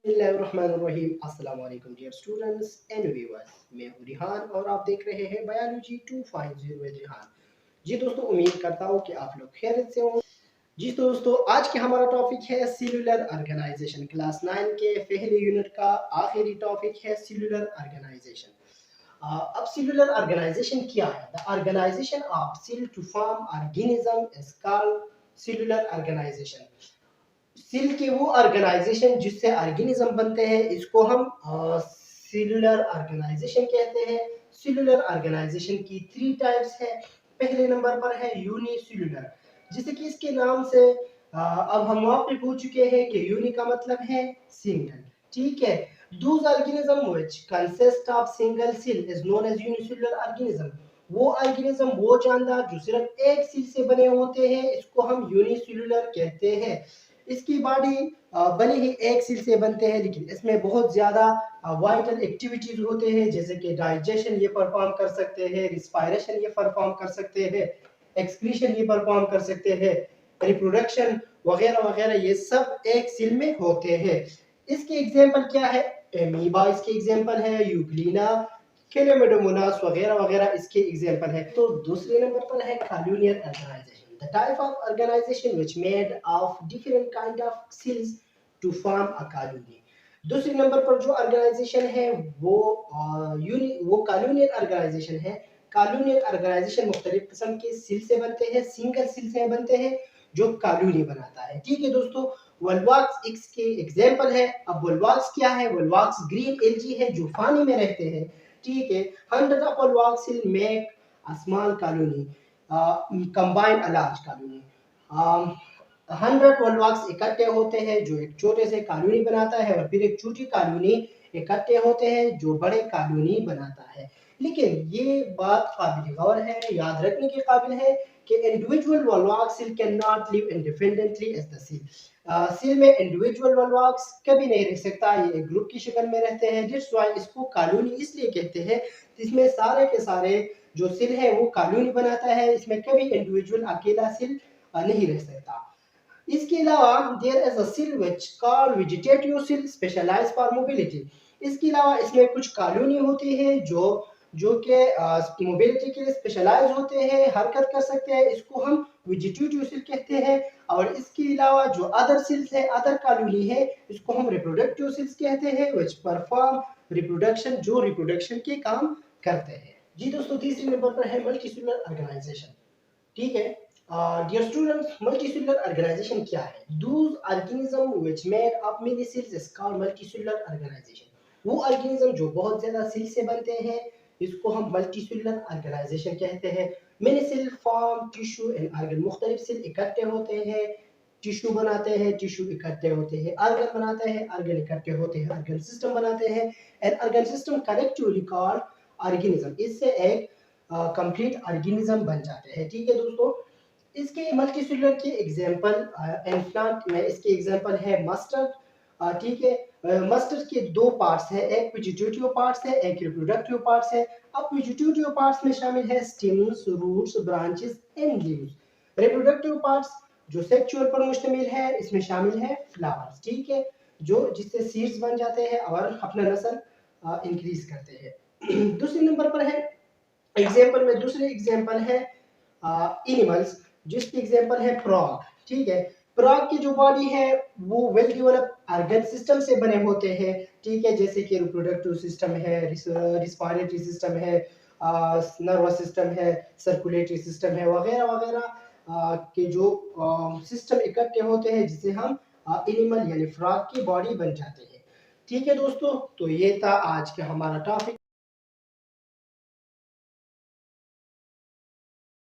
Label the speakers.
Speaker 1: बिस्मिल्लाहिर्रहमानिर्रहीम। अस्सलाम वालेकुम डियर स्टूडेंट्स एंड व्यूअर्स, मैं हूं रिहान और आप देख रहे हैं बायोलॉजी 250 विद रिहान। जी दोस्तों, उम्मीद करता हूं कि आप लोग खैरियत से हों। जी तो दोस्तों, आज के हमारा टॉपिक है सेलुलर ऑर्गेनाइजेशन। क्लास 9 के पहले यूनिट का आखिरी टॉपिक है सेलुलर ऑर्गेनाइजेशन। अब सेलुलर ऑर्गेनाइजेशन क्या है? The organisation of cell to form organism is called cellular organisation. Cell के वो ऑर्गेनाइजेशन जिससे ऑर्गेनिज्म बनते हैं, इसको हम सेलुलर ऑर्गेनाइजेशन कहते हैं। सेलुलर ऑर्गेनाइजेशन की 3 टाइप्स है। पहले नंबर पर है यूनिसेलुलर, जैसे कि इसके नाम से अब हम वहां पे पूछ चुके हैं कि यूनि का मतलब है सिंगल। ठीक है, those organism which consist of single cell is known as unicellular organism। वो ऑर्गेनिज्म, वो जानदार जो सिर्फ एक सेल से बने होते हैं, इसको हम यूनिसेलुलर कहते हैं। इसकी बॉडी भले ही एक सेल से बनते हैं, लेकिन इसमें बहुत ज्यादा वाइटल एक्टिविटीज होते हैं, जैसे कि डाइजेशन ये परफॉर्म कर सकते हैं, रिस्पायरेशन ये परफॉर्म कर सकते हैं, एक्सक्रीशन ये परफॉर्म कर सकते हैं, रिप्रोडक्शन वगैरह वगैरह, ये सब एक सेल में होते हैं। इसके एग्जांपल क्या है? एमीबा इसके एग्जांपल है, यूग्लिना, केलेमेडोमोनास वगैरह वगैरह इसके एग्जांपल है। तो दूसरे नंबर पर है colonial organisation, the type of organisation which made of different kind of cells to form a colony. दूसरे नंबर पर जो ऑर्गेनाइजेशन है वो कॉलोनियल ऑर्गेनाइजेशन है। कॉलोनियल ऑर्गेनाइजेशन मुख्तलिफ किस्म के सेल से बनते हैं, सिंगल सेल से बनते हैं, जो कॉलोनी बनाता है। ठीक है दोस्तों, वोल्वाक्स इसके एग्जांपल है। अब वोल्वाक्स क्या है? वोल्वाक्स ग्रीन एल्गी है जो पानी में रहते हैं। ठीक है, 100 of वोल्वाक्स will make a small colony, combine a large colony। 100 वोल्वाक्स इकट्ठे होते हैं जो एक छोटे से कॉलोनी बनाता है, और फिर एक छोटी कॉलोनी इकट्ठे होते हैं जो बड़े कॉलोनी बनाता है। लेकिन ये बात काबिल गौर है, याद रखने के काबिल है कि individual volvox cell can not live independently as the cell. Cell में इंडिविजुअल वोल्वाक्स कभी नहीं रह सकता, ये एक ग्रुप की शक्ल में रहते हैं। दैट्स व्हाई इसको कॉलोनी इसलिए कहते हैं, इसमें सारे के सारे जो सेल है वो कॉलोनी बनाता है, इसमें कभी इंडिविजुअल अकेला सेल नहीं रह सकता। इसके अलावा there is a cell which called vegetative cell specialised for mobility. इसके अलावा इसमें कुछ कॉलोनी होती है जो जो कि मोबिलिटी के लिए स्पेशलाइज होते हैं, हरकत कर सकते हैं, इसको हम वेजिटेटिव सेल कहते हैं। और इसके अलावा जो अदर सेल्स है, अदर कॉलोनी है, इसको हम रिप्रोडक्टिव सेल्स कहते हैं, व्हिच परफॉर्म रिप्रोडक्शन, जो रिप्रोडक्शन के काम करते हैं। जी दोस्तों, तीसरे नंबर पर है मल्टीसेलुलर ऑर्गेनाइजेशन। ठीक है, डियर स्टूडेंट्स, मल्टीसेलुलर ऑर्गेनाइजेशन क्या है? Those organism which made up many cells is called multicellular organisation. वो ऑर्गेनिज्म जो बहुत ज्यादा सेल से बनते हैं, इसको हम मल्टीसेलुलर ऑर्गेनाइजेशन कहते हैं। Many cell form tissue and organ, मुख्तलिफ सेल इकट्ठे होते हैं, टिश्यू बनाते हैं, टिश्यू इकट्ठे होते हैं, ऑर्गन बनाते हैं, ऑर्गन इकट्ठे होते हैं, ऑर्गन सिस्टम बनाते हैं, and organ system collectively called organism. इससे एक कंप्लीट ऑर्गेनिज्म बन जाते हैं। ठीक है दोस्तों, इसके मल्टीसेलुलर के एग्जांपल एंड में इसके एग्जांपल है मस्टर्ड। ठीक है, मस्टर्ड के दो पार्ट्स हैं, एक वेजिटेटिव पार्ट्स है, एक रिप्रोडक्टिव पार्ट्स है। अब वेजिटेटिव पार्ट्स में शामिल है stems, roots, branches and leaves. Reproductive parts जो सेक्सुअल पर मुश्तमिल है, इसमें शामिल है फ्लावर्स। ठीक है, जो जिससे सीड्स बन जाते हैं और अपना नस्ल इंक्रीज करते हैं। दूसरे नंबर पर है एग्जांपल में, दूसरे एग्जांपल है एनिमल्स, जिसकी एग्जांपल है फ्रॉग। ठीक है, फ्रॉग की जो बॉडी है वो वेल डेवलप ऑर्गन सिस्टम से बने होते हैं। ठीक है, जैसे कि रिप्रोडक्टिव सिस्टम है, रिस्पायरेटरी सिस्टम है, नर्वस सिस्टम है, सर्कुलेटरी सिस्टम है, वगैरह वगैरह के जो सिस्टम इकट्ठे होते हैं, जिसे हम एनिमल यानी फ्रॉग की बॉडी बन जाते हैं। ठीक है दोस्तों, तो ये था आज का हमारा टॉपिक।